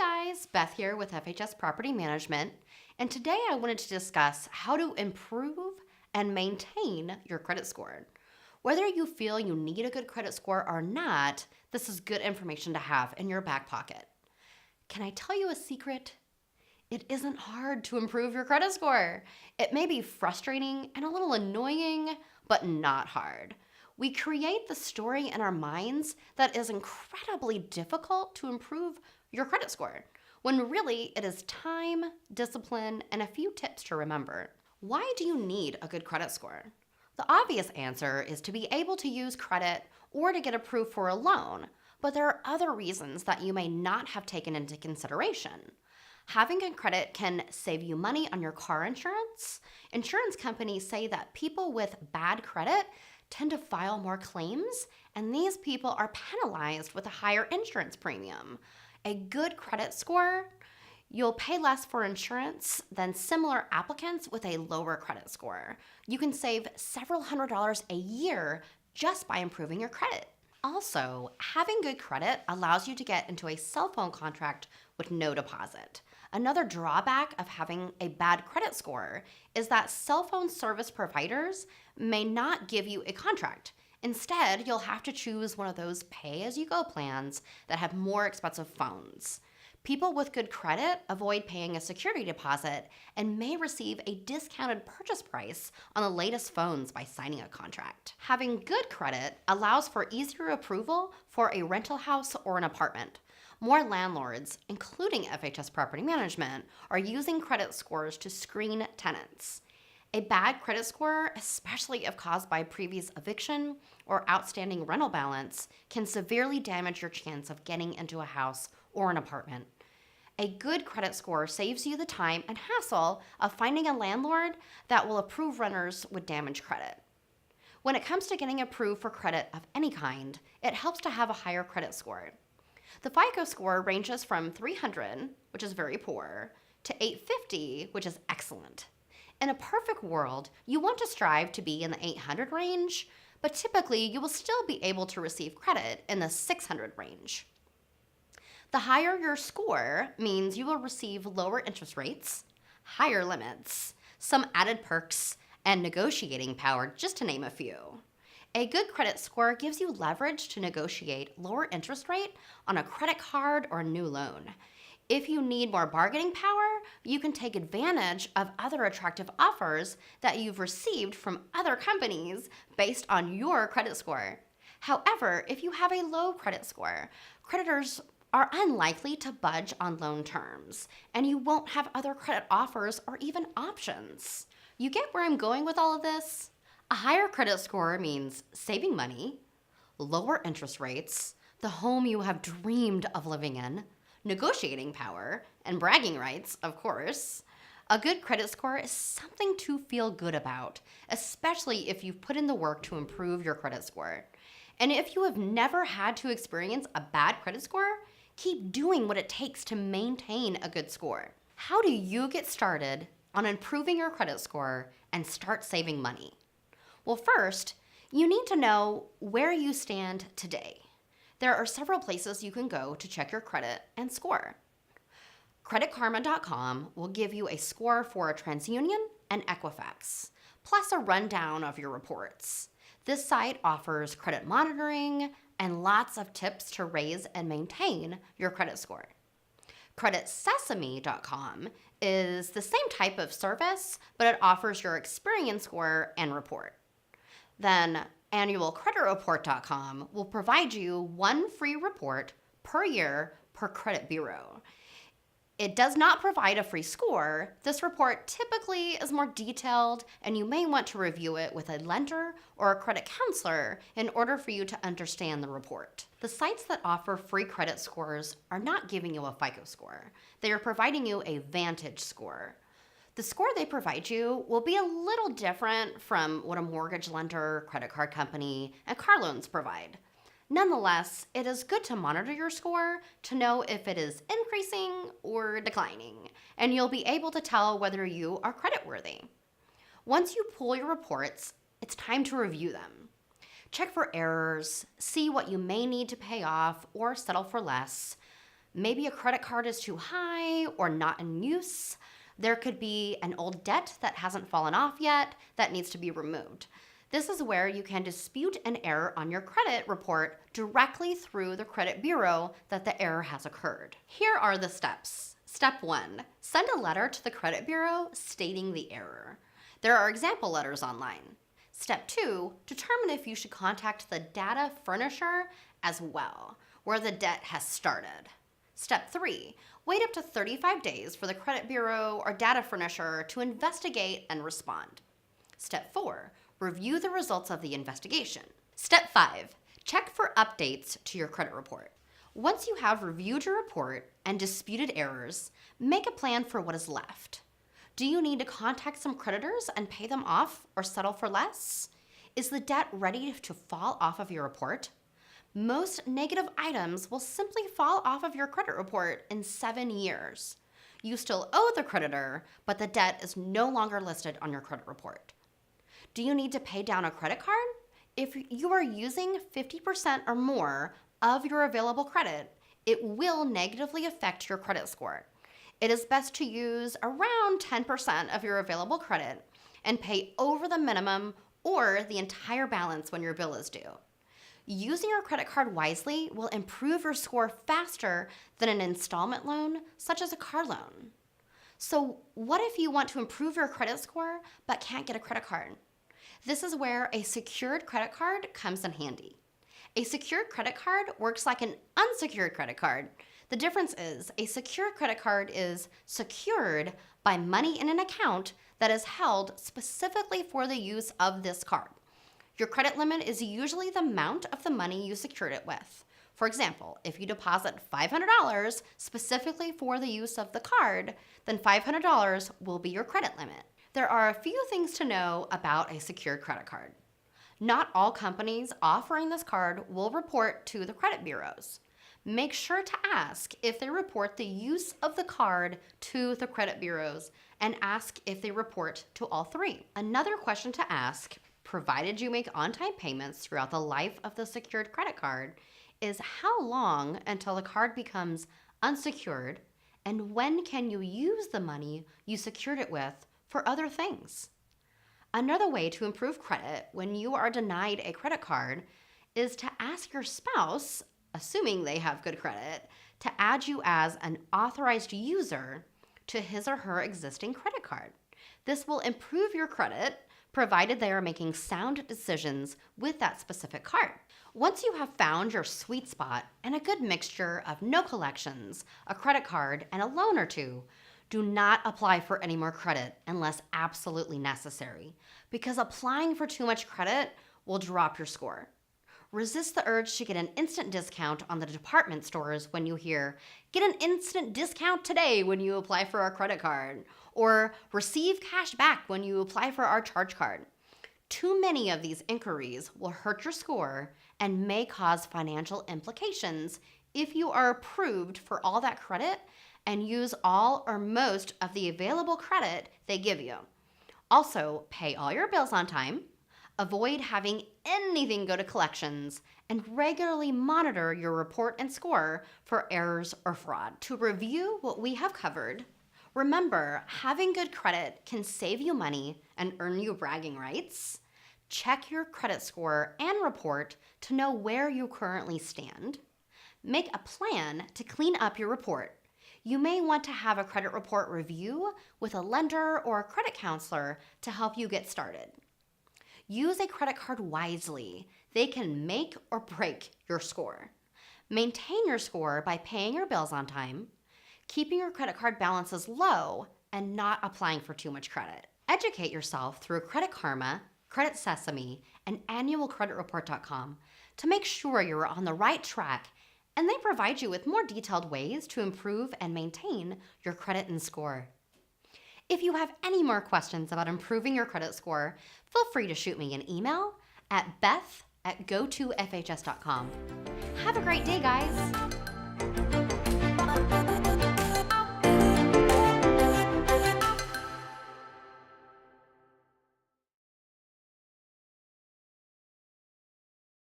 guys, Beth here with FHS Property Management, and today I wanted to discuss how to improve and maintain your credit score. Whether you feel you need a good credit score or not, this is good information to have in your back pocket. Can I tell you a secret? It isn't hard to improve your credit score. It may be frustrating and a little annoying, but not hard. We create the story in our minds that is incredibly difficult to improve your credit score, when really it is time, discipline, and a few tips to remember. Why do you need a good credit score? The obvious answer is to be able to use credit or to get approved for a loan, but there are other reasons that you may not have taken into consideration. Having good credit can save you money on your car insurance. Insurance companies say that people with bad credit tend to file more claims, and these people are penalized with a higher insurance premium. A good credit score, you'll pay less for insurance than similar applicants with a lower credit score. You can save several $100s a year just by improving your credit. Also, having good credit allows you to get into a cell phone contract with no deposit. Another drawback of having a bad credit score is that cell phone service providers may not give you a contract. Instead, you'll have to choose one of those pay-as-you-go plans that have more expensive phones. People with good credit avoid paying a security deposit and may receive a discounted purchase price on the latest phones by signing a contract. Having good credit allows for easier approval for a rental house or an apartment. More landlords, including FHS Property Management, are using credit scores to screen tenants. A bad credit score, especially if caused by previous eviction or outstanding rental balance, can severely damage your chance of getting into a house or an apartment. A good credit score saves you the time and hassle of finding a landlord that will approve renters with damaged credit. When it comes to getting approved for credit of any kind, it helps to have a higher credit score. The FICO score ranges from 300, which is very poor, to 850, which is excellent. In a perfect world, you want to strive to be in the 800 range, but typically you will still be able to receive credit in the 600 range. The higher your score means you will receive lower interest rates, higher limits, some added perks, and negotiating power, just to name a few. A good credit score gives you leverage to negotiate lower interest rate on a credit card or a new loan. If you need more bargaining power, you can take advantage of other attractive offers that you've received from other companies based on your credit score. However, if you have a low credit score, creditors are unlikely to budge on loan terms, and you won't have other credit offers or even options. You get where I'm going with all of this? A higher credit score means saving money, lower interest rates, the home you have dreamed of living in, negotiating power, and bragging rights, of course. A good credit score is something to feel good about, especially if you've put in the work to improve your credit score. And if you have never had to experience a bad credit score, keep doing what it takes to maintain a good score. How do you get started on improving your credit score and start saving money? Well, first, you need to know where you stand today. There are several places you can go to check your credit and score. CreditKarma.com will give you a score for a TransUnion and Equifax, plus a rundown of your reports. This site offers credit monitoring and lots of tips to raise and maintain your credit score. CreditSesame.com is the same type of service, but it offers your experience score and report. Then AnnualCreditReport.com will provide you one free report per year per credit bureau. It does not provide a free score. This report typically is more detailed, and you may want to review it with a lender or a credit counselor in order for you to understand the report. The sites that offer free credit scores are not giving you a FICO score. They are providing you a Vantage score. The score they provide you will be a little different from what a mortgage lender, credit card company, and car loans provide. Nonetheless, it is good to monitor your score to know if it is increasing or declining, and you'll be able to tell whether you are creditworthy. Once you pull your reports, it's time to review them. Check for errors, see what you may need to pay off or settle for less. Maybe a credit card is too high or not in use. There could be an old debt that hasn't fallen off yet that needs to be removed. This is where you can dispute an error on your credit report directly through the credit bureau that the error has occurred. Here are the steps. Step 1, send a letter to the credit bureau stating the error. There are example letters online. Step 2, determine if you should contact the data furnisher as well, where the debt has started. Step 3, wait up to 35 days for the credit bureau or data furnisher to investigate and respond. Step 4, review the results of the investigation. Step 5, check for updates to your credit report. Once you have reviewed your report and disputed errors, make a plan for what is left. Do you need to contact some creditors and pay them off or settle for less? Is the debt ready to fall off of your report? Most negative items will simply fall off of your credit report in 7 years. You still owe the creditor, but the debt is no longer listed on your credit report. Do you need to pay down a credit card? If you are using 50% or more of your available credit, it will negatively affect your credit score. It is best to use around 10% of your available credit and pay over the minimum or the entire balance when your bill is due. Using your credit card wisely will improve your score faster than an installment loan, such as a car loan. So what if you want to improve your credit score but can't get a credit card? This is where a secured credit card comes in handy. A secured credit card works like an unsecured credit card. The difference is a secured credit card is secured by money in an account that is held specifically for the use of this card. Your credit limit is usually the amount of the money you secured it with. For example, if you deposit $500 specifically for the use of the card, then $500 will be your credit limit. There are a few things to know about a secured credit card. Not all companies offering this card will report to the credit bureaus. Make sure to ask if they report the use of the card to the credit bureaus and ask if they report to all three. Another question to ask, provided you make on-time payments throughout the life of the secured credit card, is how long until the card becomes unsecured and when can you use the money you secured it with for other things? Another way to improve credit when you are denied a credit card is to ask your spouse, assuming they have good credit, to add you as an authorized user to his or her existing credit card. This will improve your credit, provided they are making sound decisions with that specific card. Once you have found your sweet spot and a good mixture of no collections, a credit card, and a loan or two, do not apply for any more credit unless absolutely necessary, because applying for too much credit will drop your score. Resist the urge to get an instant discount on the department stores when you hear, "Get an instant discount today when you apply for our credit card," or "Receive cash back when you apply for our charge card." Too many of these inquiries will hurt your score and may cause financial implications if you are approved for all that credit and use all or most of the available credit they give you. Also, pay all your bills on time, avoid having anything go to collections, and regularly monitor your report and score for errors or fraud. To review what we have covered, remember, having good credit can save you money and earn you bragging rights. Check your credit score and report to know where you currently stand. Make a plan to clean up your report. You may want to have a credit report review with a lender or a credit counselor to help you get started. Use a credit card wisely. They can make or break your score. Maintain your score by paying your bills on time, keeping your credit card balances low, and not applying for too much credit. Educate yourself through Credit Karma, Credit Sesame, and AnnualCreditReport.com to make sure you're on the right track, and they provide you with more detailed ways to improve and maintain your credit and score. If you have any more questions about improving your credit score, feel free to shoot me an email at beth@gotofhs.com. Have a great day, guys.